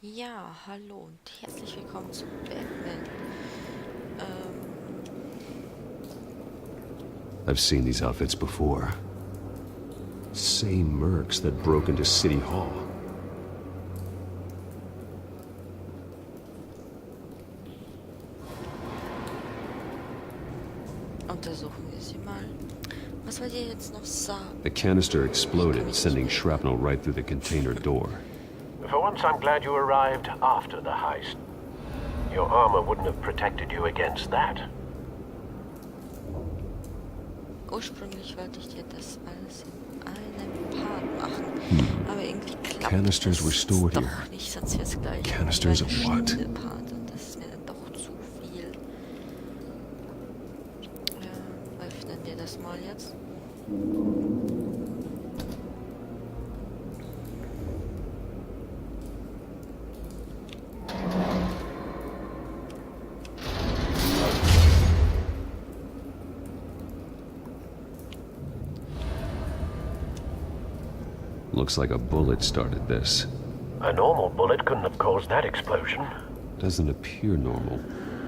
Ja, hallo und herzlich willkommen zu Batman. I've seen these outfits before. Same mercs that broke into City Hall. Untersuchen wir sie mal. Was wollt ihr jetzt noch sagen? The canister exploded, sending shrapnel right through the container door. For once, I'm glad you arrived after the heist. Your armor wouldn't have protected you against that. Ursprünglich wollte ich dir das alles in einem Part machen, aber irgendwie klappt Canisters das were stored doch here. nicht, sonst wäre es gleich Canisters ein of what? Part und das ist mir dann doch zu viel. Öffnen wir das mal jetzt. Looks like a bullet started this. A normal bullet couldn't have caused that explosion. Doesn't appear normal.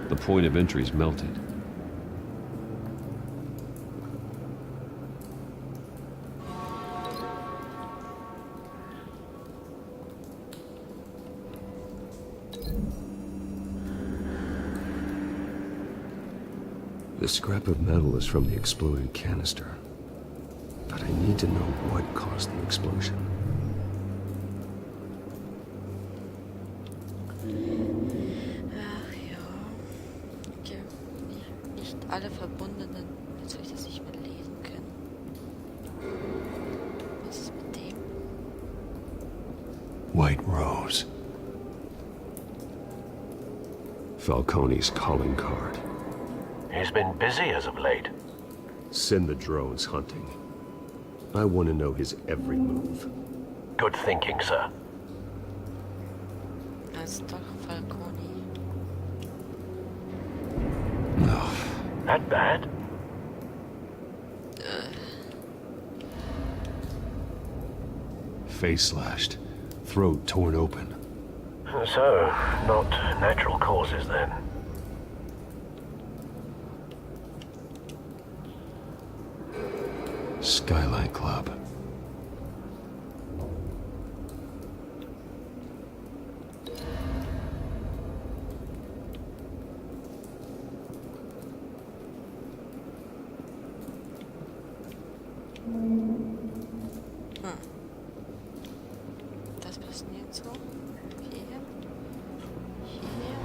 The point of entry's melted. The scrap of metal is from the exploded canister. But I need to know what caused the explosion. Ach ja. Okay. Nicht alle verbundenen. Jetzt soll ich das nicht mehr lesen können. Was ist mit dem? White Rose. Falcone's calling card. He's been busy as of late. Send the drones hunting. I want to know his every move. Good thinking, sir. Das ist doch Falcone. No. That bad? Face slashed. Throat torn open. So, not natural causes then. Skylight Club. Das passt nirgendwo. Hier. Hier.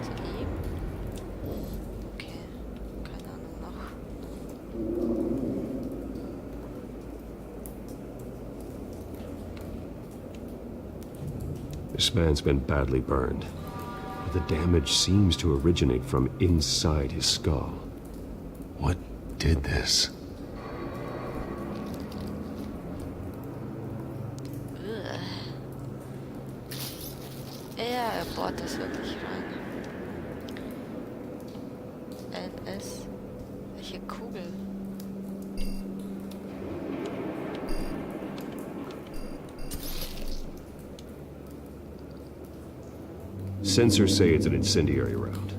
Zu ihm. Okay. Keine Ahnung noch. This man's been badly burned. But the damage seems to originate from inside his skull. What did this? Ja, er bohrt das wirklich rein. LS. Welche Kugel? Sensors say it's an incendiary round.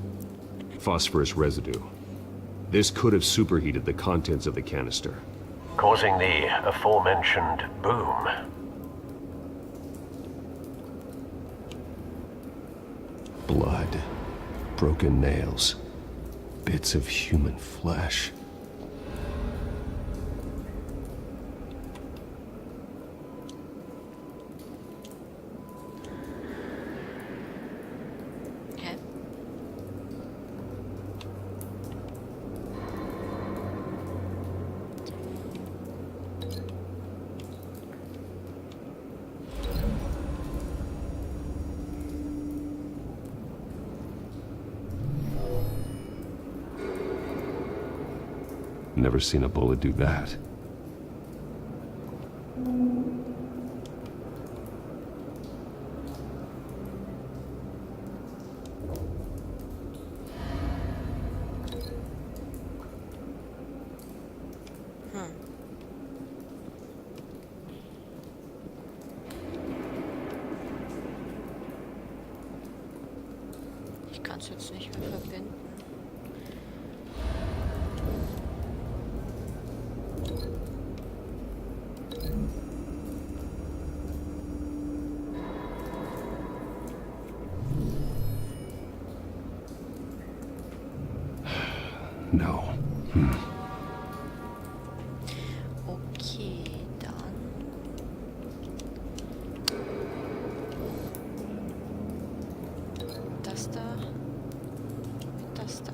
Phosphorus residue. This could have superheated the contents of the canister. Causing the aforementioned boom. Blood. Broken nails. Bits of human flesh. Okay. Never seen a bullet do that. kann es jetzt nicht mehr verbinden. No. Okay, dann. Das da. Mit das da.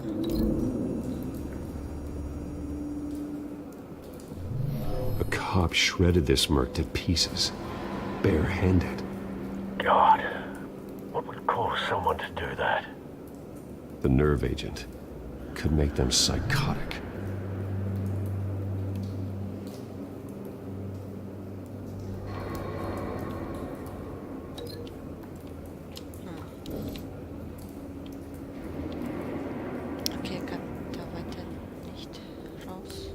A cop shredded this merc to pieces, barehanded. God, what would cause someone to do that? The nerve agent could make them psychotic. Okay, kann da weiter nicht raus.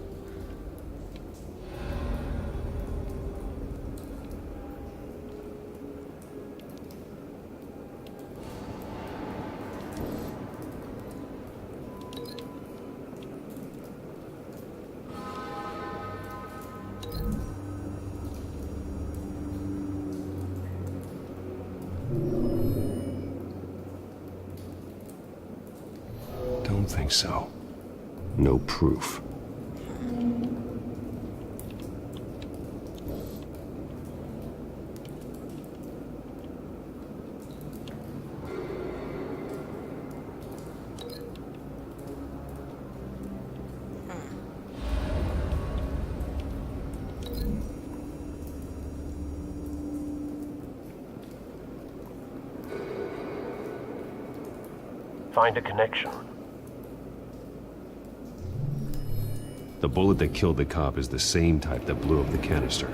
Don't think so. No proof. Find a connection. The bullet that killed the cop is the same type that blew up the canister.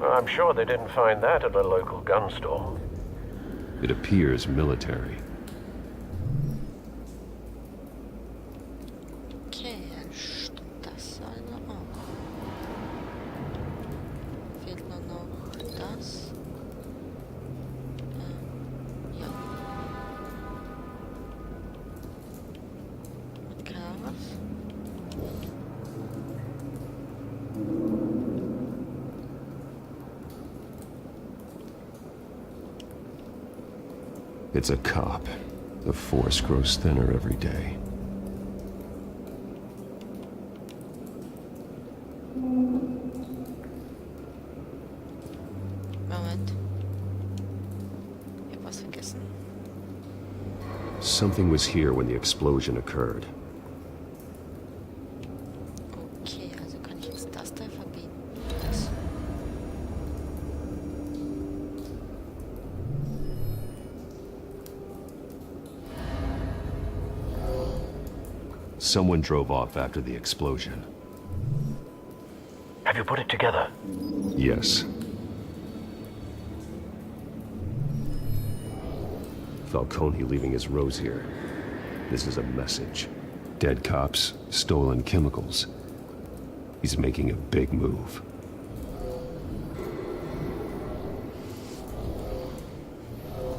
I'm sure they didn't find that at a local gun store. It appears military. Okay, dann stimmt das also auch. Fehlt nur noch das. Ja. Und Gras. It's a cop. The force grows thinner every day. Moment. Ich hab was vergessen. Something was here when the explosion occurred. Okay, also kann ich jetzt das da verbieten. Das. Someone drove off after the explosion. Have you put it together? Yes. Falcone leaving his rose here. This is a message. Dead cops, stolen chemicals. He's making a big move.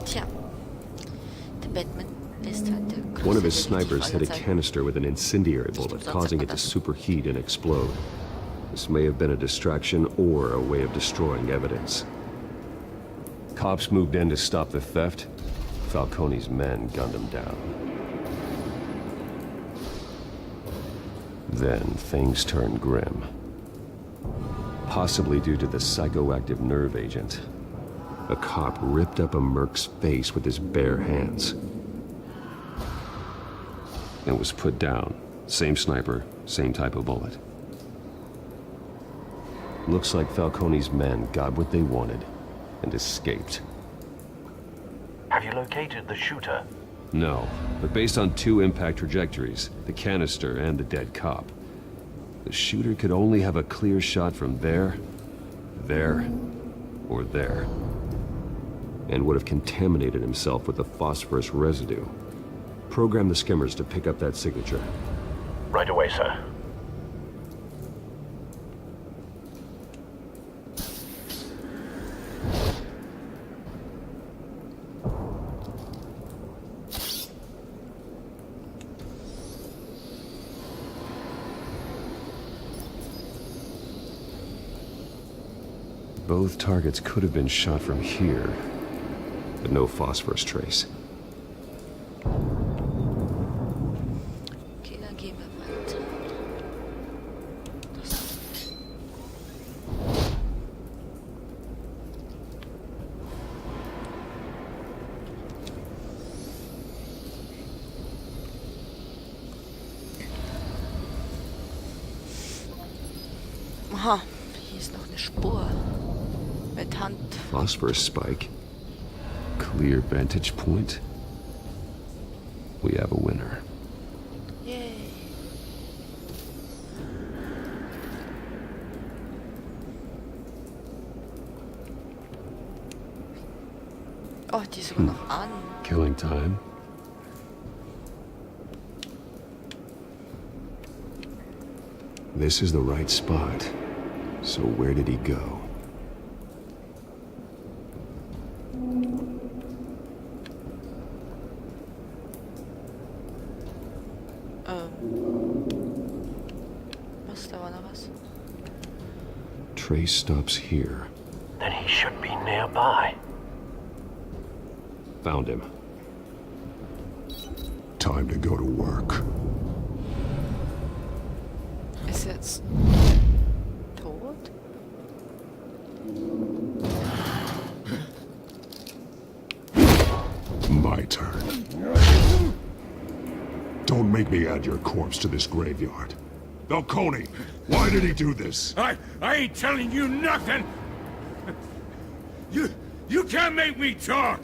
Tja. Der Batman ist halt der größte One of his Detektiv snipers hit aller a Zeiten. canister with an incendiary bullet, causing it to superheat and explode. This may have been a distraction or a way of destroying evidence. Cops moved in to stop the theft. Falcone's men gunned him down. Then things turned grim. Possibly due to the psychoactive nerve agent. A cop ripped up a merc's face with his bare hands. And was put down. Same sniper, same type of bullet. Looks like Falcone's men got what they wanted and escaped. Have you located the shooter? No, but based on two impact trajectories, the canister and the dead cop, the shooter could only have a clear shot from there, or there, and would have contaminated himself with the phosphorus residue. Program the skimmers to pick up that signature. Right away, sir. Both targets could have been shot from here, but no phosphorus trace. Okay, dann gehen wir weiter. Das Aha, hier ist noch eine Spur. Mit Hand. Phosphorus spike. Clear vantage point. We have a winner. Yay. Oh, die ist sogar noch an. Killing time. This is the right spot. So where did he go? Was, da war noch was? Trace stops here. Then he should be nearby. Found him. Time to go to work. Ist jetzt tot? My turn. Don't make me add your corpse to this graveyard. Falcone, why did he do this? I ain't telling you nothing! You can't make me talk!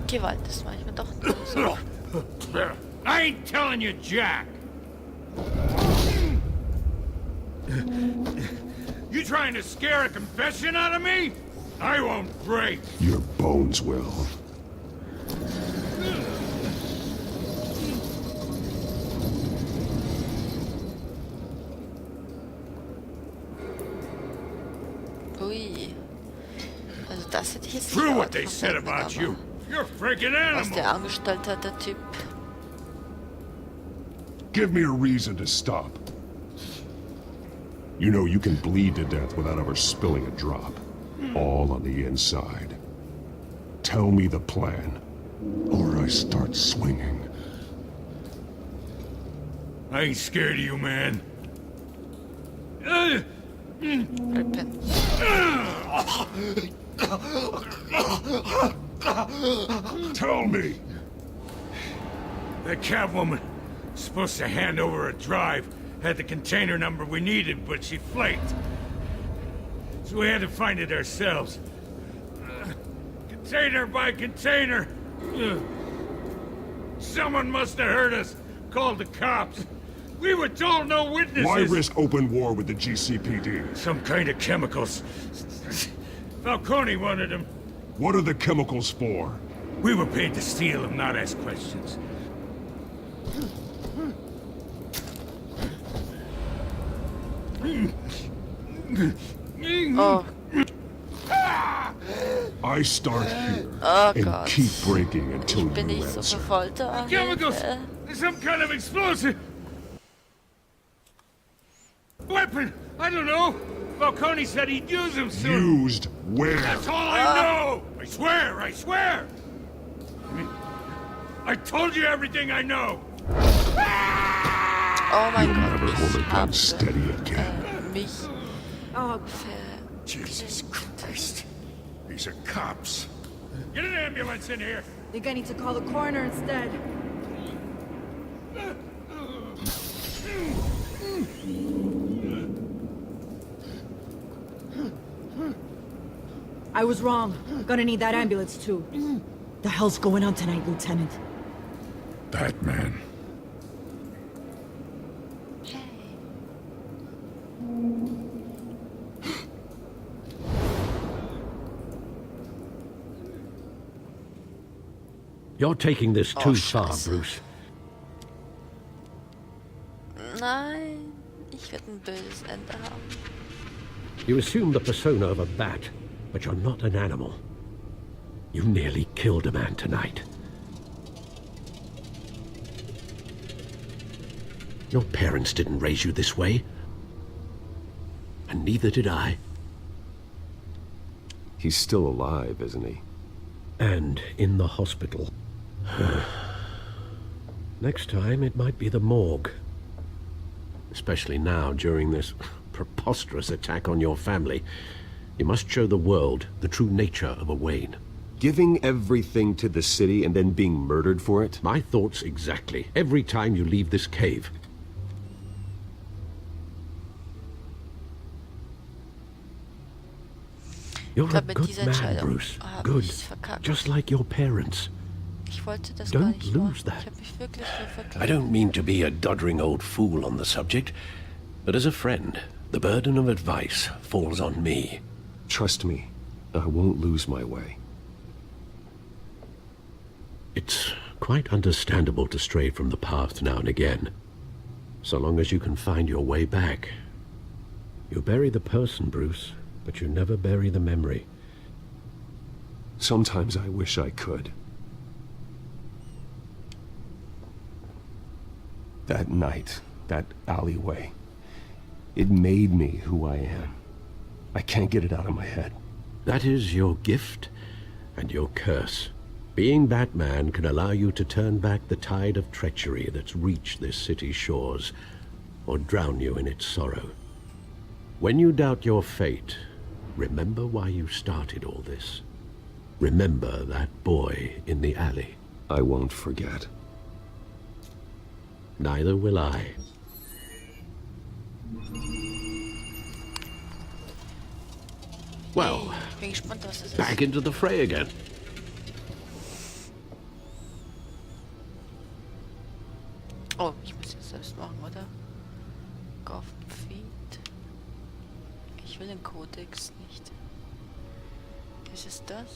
Gewalt ist manchmal doch nicht so. I ain't telling you jack! You trying to scare a confession out of me? I won't break! Your bones will. Ui. Also das hätte ich jetzt True nicht what they erwartet said von about Selina, you. You're a freaking was der animal! angestellt hat, der Typ. Give me a reason to stop. You know you can bleed to death without ever spilling a drop. All on the inside. Tell me the plan, or I start swinging. I ain't scared of you, man. Rippen. Tell me! The Catwoman supposed to hand over a drive, had the container number we needed, but she flaked. So we had to find it ourselves. Container by container. Someone must have heard us, called the cops. We were told no witnesses. Why risk open war with the GCPD? Some kind of chemicals. Falcone wanted them. What are the chemicals for? We were paid to steal them, not ask questions. Oh, I start here oh and Gott. keep breaking until Ich bin you nicht so answer. für Folter. Chemicals! Hilfe. Some kind of explosive! Weapon! I don't know! Falcone said he'd use them soon! Used where? That's all I know! I swear! I swear! I told you everything I know! Oh mein You'll Gott, never hold a ich gun habe steady again. mich Jesus Christ. These are cops. Get an ambulance in here! Think I need to call the coroner instead. I was wrong. Gonna need that ambulance too. The hell's going on tonight, Lieutenant? Batman. You're taking this too far, Scheiße. Bruce. Nein, ich werde ein böses Ende haben. You assume the persona of a bat, but you're not an animal. You nearly killed a man tonight. Your parents didn't raise you this way. and neither did I. He's still alive, isn't he? And in the hospital. Next time, it might be the morgue. Especially now, during this preposterous attack on your family. You must show the world the true nature of a Wayne. Giving everything to the city and then being murdered for it? My thoughts exactly. Every time you leave this cave. You're a mit good dieser man, Entscheidung Bruce. habe Good. ich's verkackt. Just like your parents. Ich wollte das gar Don't nicht lose machen. that. Ich habe mich wirklich hier verkackt. I don't mean to be a doddering old fool on the subject, but as a friend, the burden of advice falls on me. Trust me, I won't lose my way. It's quite understandable to stray from the path now and again, so long as you can find your way back. You bury the person, Bruce, but you never bury the memory. Sometimes I wish I could. That night, that alleyway, it made me who I am. I can't get it out of my head. That is your gift and your curse. Being Batman can allow you to turn back the tide of treachery that's reached this city's shores, or drown you in its sorrow. When you doubt your fate, remember why you started all this. Remember that boy in the alley. I won't forget. Neither will I. Well, Hey, ich bin gespannt, was es ist. back into the fray again. Oh, ich muss jetzt selbst machen, oder? Golf Feed. Ich will den Kodex nicht. Ist es das?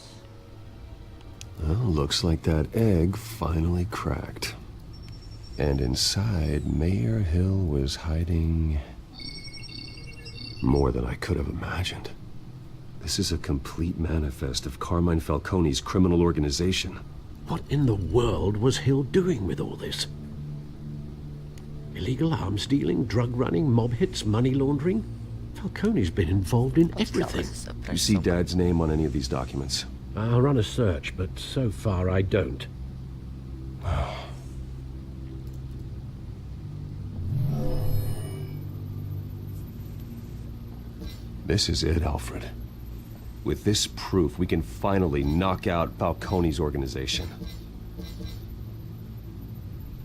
Well, looks like that egg finally cracked. And inside, Mayor Hill was hiding more than I could have imagined. This is a complete manifest of Carmine Falcone's criminal organization. What in the world was Hill doing with all this? Illegal arms dealing, drug running, mob hits, money laundering? Falcone's been involved in Ich glaube, everything. es ist You see Dad's name on any of these documents? I'll run a search, but so far I don't. This is it, Alfred. With this proof, we can finally knock out Falcone's organization.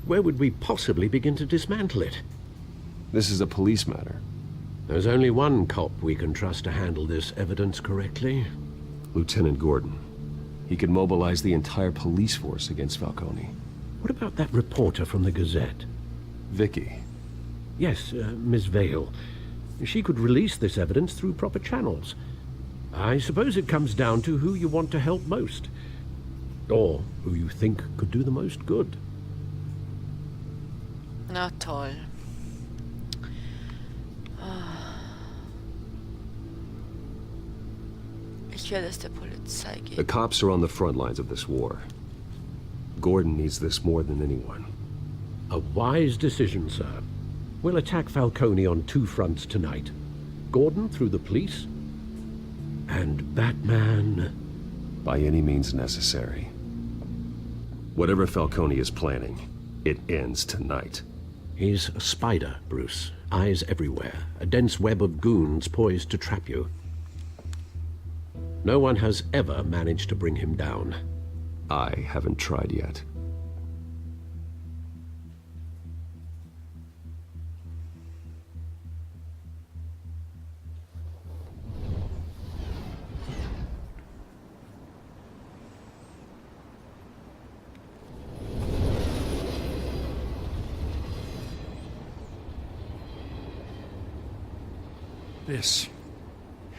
Where would we possibly begin to dismantle it? This is a police matter. There's only one cop we can trust to handle this evidence correctly. Lieutenant Gordon. He could mobilize the entire police force against Falcone. What about that reporter from the Gazette? Vicky. Yes, Miss Vale. She could release this evidence through proper channels. I suppose it comes down to who you want to help most. Or who you think could do the most good. Na toll. Ah. Ich werde es der Polizei The geben. cops are on the front lines of this war. Gordon needs this more than anyone. A wise decision, sir. We'll attack Falcone on two fronts tonight. Gordon through the police, and Batman... By any means necessary. Whatever Falcone is planning, it ends tonight. He's a spider, Bruce. Eyes everywhere. A dense web of goons poised to trap you. No one has ever managed to bring him down. I haven't tried yet.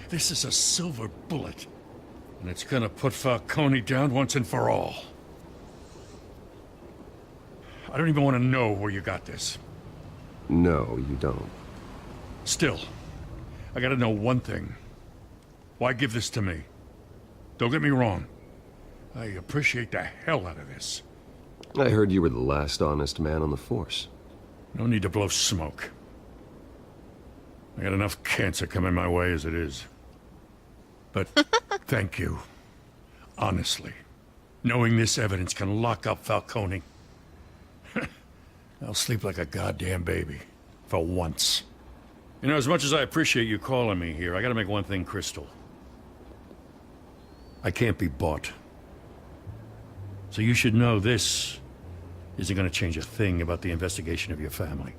This is a silver bullet. And it's gonna put Falcone down once and for all. I don't even want to know where you got this. No, you don't. Still, I gotta know one thing. Why give this to me? Don't get me wrong. I appreciate the hell out of this. I heard you were the last honest man on the force. No need to blow smoke. I got enough cancer coming my way as it is. But thank you. Honestly. Knowing this evidence can lock up Falcone. I'll sleep like a goddamn baby. For once. You know, as much as I appreciate you calling me here, I gotta make one thing crystal. I can't be bought. So you should know this isn't gonna change a thing about the investigation of your family.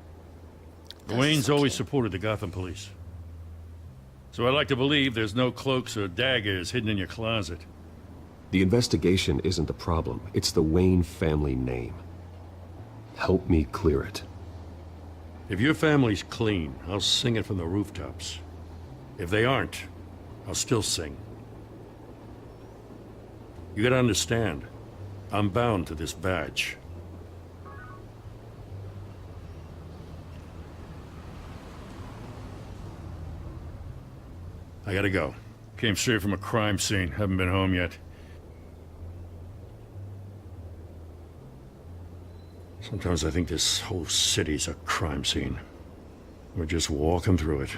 The Waynes always supported the Gotham police. So I like to believe there's no cloaks or daggers hidden in your closet. The investigation isn't the problem. It's the Wayne family name. Help me clear it. If your family's clean, I'll sing it from the rooftops. If they aren't, I'll still sing. You gotta understand, I'm bound to this badge. I gotta go. Came straight from a crime scene. Haven't been home yet. Sometimes I think this whole city's a crime scene. We're just walking through it.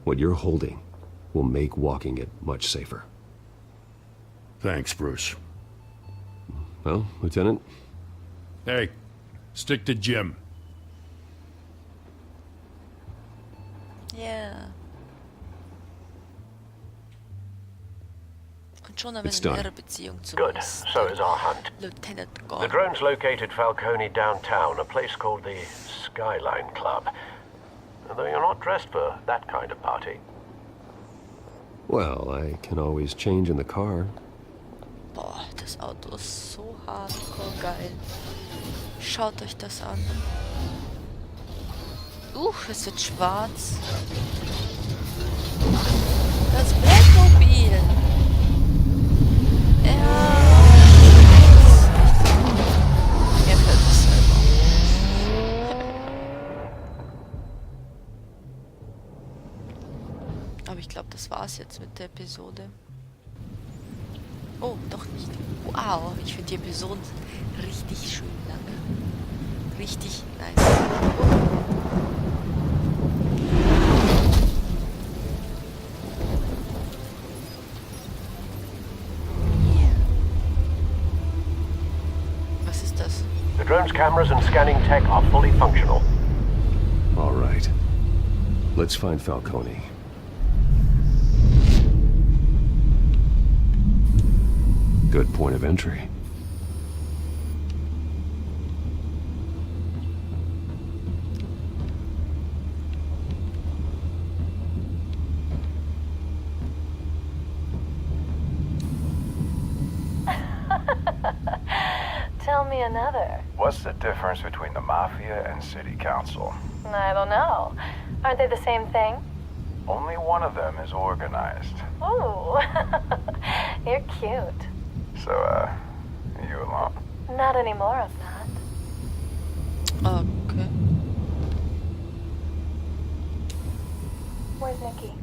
What you're holding will make walking it much safer. Thanks, Bruce. Well, Lieutenant? Hey, stick to Jim. Yeah. Und schon haben It's wir eine done. nähere Beziehung zu Good. So is our hunt. Lieutenant The Gordon. drones located Falcone downtown, a place called the Skyline Club. Though you're not dressed for that kind of party. Well, I can always change in the car. Boah, das Auto ist so hardcore geil. Schaut euch das an. Es wird schwarz. Das Blackmobil. Ja. Mir fällt es selber. Aber ich glaube, das war's jetzt mit der Episode. Oh, doch nicht. Wow, ich finde die Episoden richtig schön lange. Richtig nice. Was ist das? The drone's cameras and scanning tech are fully functional. All right. Let's find Falcone. Good point of entry. Tell me another. What's the difference between the Mafia and City Council? I don't know. Aren't they the same thing? Only one of them is organized. Ooh, you're cute. So, you alone? Not anymore, I'm not. Okay. Where's Nikki?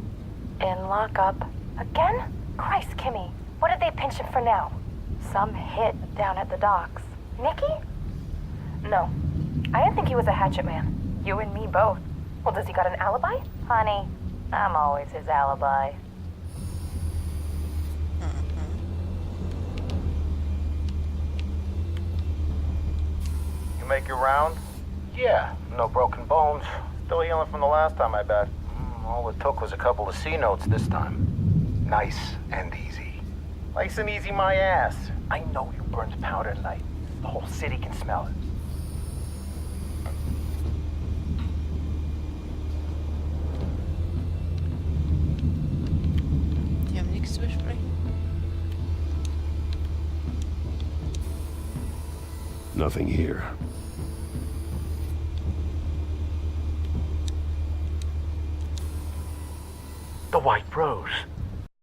In lockup. Again? Christ, Kimmy. What did they pinch him for now? Some hit down at the docks. Nikki? No. I didn't think he was a hatchet man. You and me both. Well, does he got an alibi? Honey, I'm always his alibi. You make your round? Yeah, no broken bones. Still healing from the last time, I bet. All it took was a couple of C notes this time. Nice and easy. Nice and easy my ass. I know you burned powder tonight. The whole city can smell it. Die haben nichts zu besprechen. Nothing here. The White Rose.